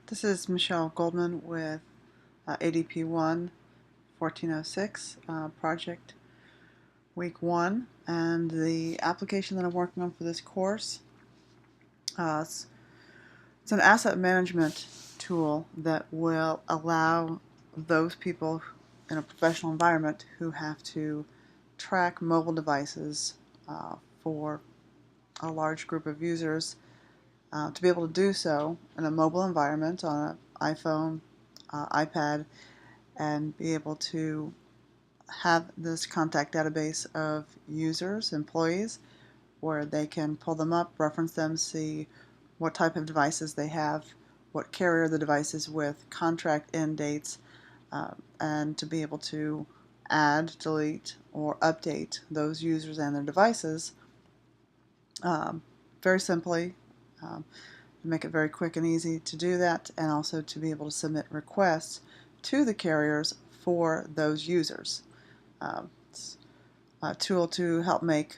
This is Michelle Goldman with ADP1 1406 project week 1, and the application that I'm working on for this course, it's an asset management tool that will allow those people in a professional environment who have to track mobile devices for a large group of users to be able to do so in a mobile environment on an iPhone, iPad, and be able to have this contact database of users, employees, where they can pull them up, reference them, see what type of devices they have, what carrier the device is with, contract end dates, and to be able to add, delete, or update those users and their devices very simply, to make it very quick and easy to do that, and also to be able to submit requests to the carriers for those users. It's a tool to help make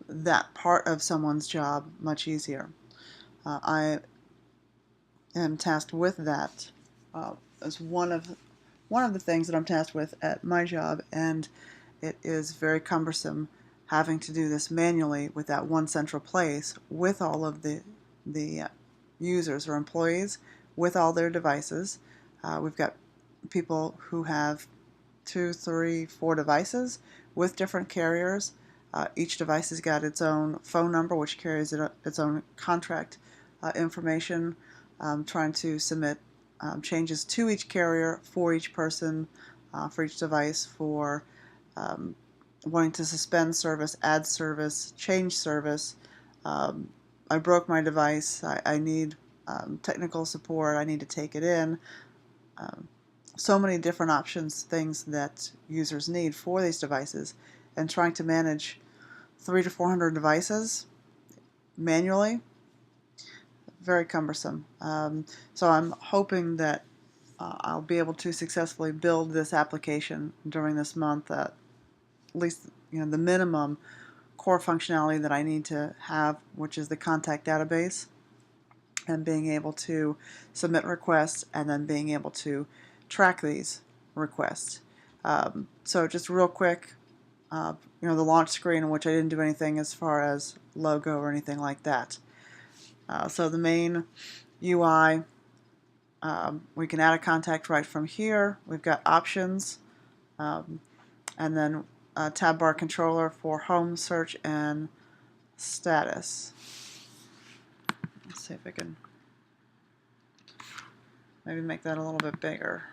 that part of someone's job much easier. I am tasked with that as one of the things that I'm tasked with at my job, and it is very cumbersome having to do this manually with that one central place with all of the users or employees with all their devices. We've got people who have 2, 3, 4 devices with different carriers. Each device has got its own phone number, which carries its own contract information. Trying to submit changes to each carrier for each person, for each device, for wanting to suspend service, add service, change service. I broke my device. I need technical support. I need to take it in. So many different options, things that users need for these devices, and trying to manage 300 to 400 devices manually, very cumbersome. So I'm hoping that I'll be able to successfully build this application during this month, at least the minimum core functionality that I need to have, which is the contact database, and being able to submit requests and then being able to track these requests. So just real quick, the launch screen, in which I didn't do anything as far as logo or anything like that. So the main UI, we can add a contact right from here. We've got options, and then a tab bar controller for home, search, and status. Let's see if I can maybe make that a little bit bigger,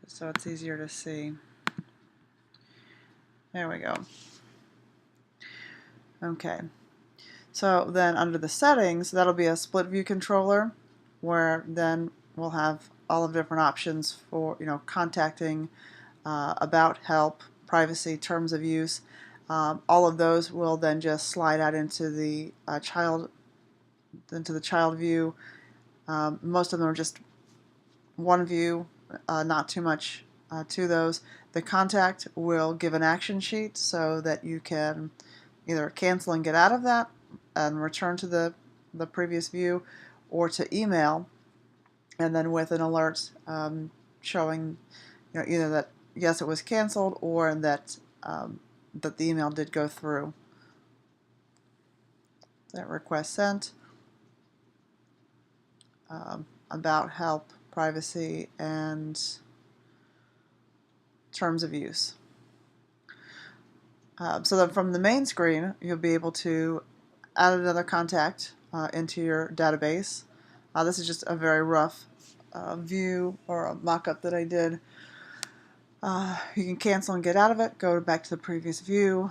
just so it's easier to see. There we go. Okay. So then under the settings, that'll be a split view controller, where then we'll have all of the different options for contacting, about, help, privacy, terms of use. All of those will then just slide out into the child view. Most of them are just one view, not too much to those. The contact will give an action sheet so that you can either cancel and get out of that and return to the previous view, or to email, and then with an alert showing either that yes, it was canceled, or that that the email did go through. That request sent, about, help, privacy, and terms of use. So then from the main screen, you'll be able to add another contact into your database. This is just a very rough view or a mock-up that I did. You can cancel and get out of it, go back to the previous view.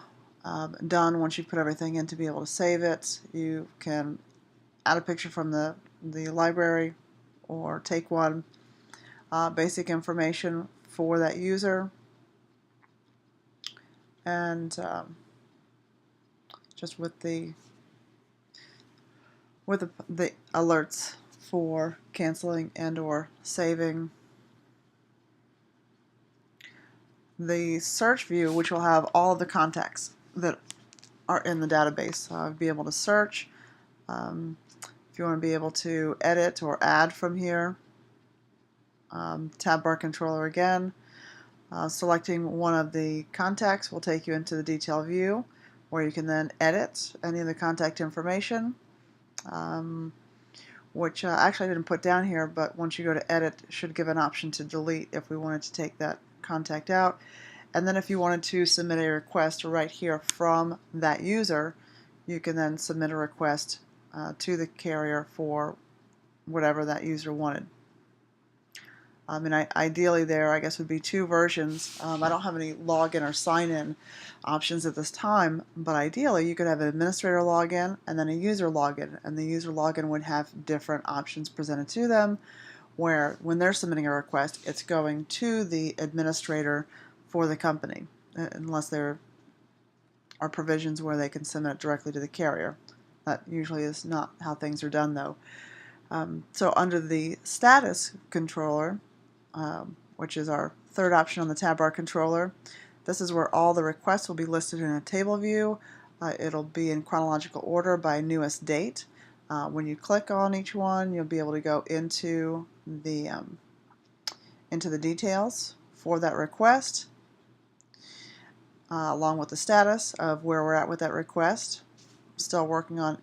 Done once you put everything in to be able to save it. You can add a picture from the library or take one. Basic information for that user. And just with the alerts for canceling and or saving. The search view, which will have all of the contacts that are in the database. So I'll be able to search, If you want to be able to edit or add from here, tab bar controller again. Selecting one of the contacts will take you into the detail view, where you can then edit any of the contact information, which actually I didn't put down here, but once you go to edit, it should give an option to delete if we wanted to take that contact out. And then if you wanted to submit a request right here from that user, you can then submit a request to the carrier for whatever that user wanted. And ideally there, I guess, would be two versions. I don't have any login or sign-in options at this time, but ideally you could have an administrator login and then a user login, and the user login would have different options presented to them, where when they're submitting a request, it's going to the administrator for the company, unless there are provisions where they can submit it directly to the carrier. That usually is not how things are done, though. So under the status controller, which is our third option on the tab bar controller, this is where all the requests will be listed in a table view. It'll be in chronological order by newest date. When you click on each one, you'll be able to go into the details for that request, along with the status of where we're at with that request. Still working out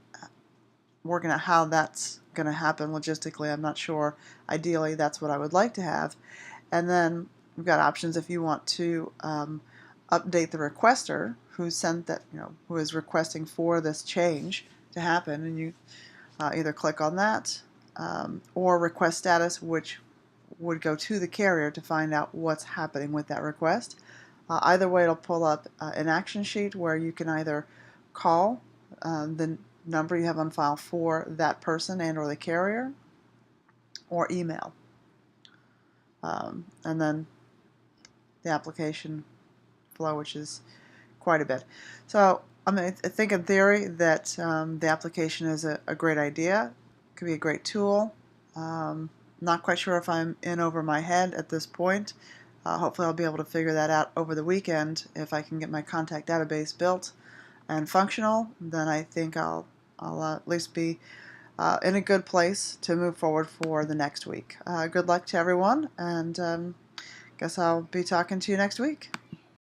how that's going to happen logistically. I'm not sure. Ideally, that's what I would like to have. And then we've got options if you want to update the requester who sent that, who is requesting for this change to happen, and you either click on that or request status, which would go to the carrier to find out what's happening with that request. Either way, it'll pull up an action sheet where you can either call the number you have on file for that person and or the carrier, or email. And then the application flow, which is quite a bit. So I think in theory that the application is a great idea. It could be a great tool. Not quite sure if I'm in over my head at this point. Hopefully I'll be able to figure that out over the weekend. If I can get my contact database built and functional, then I think I'll at least be in a good place to move forward for the next week. Good luck to everyone, and guess I'll be talking to you next week.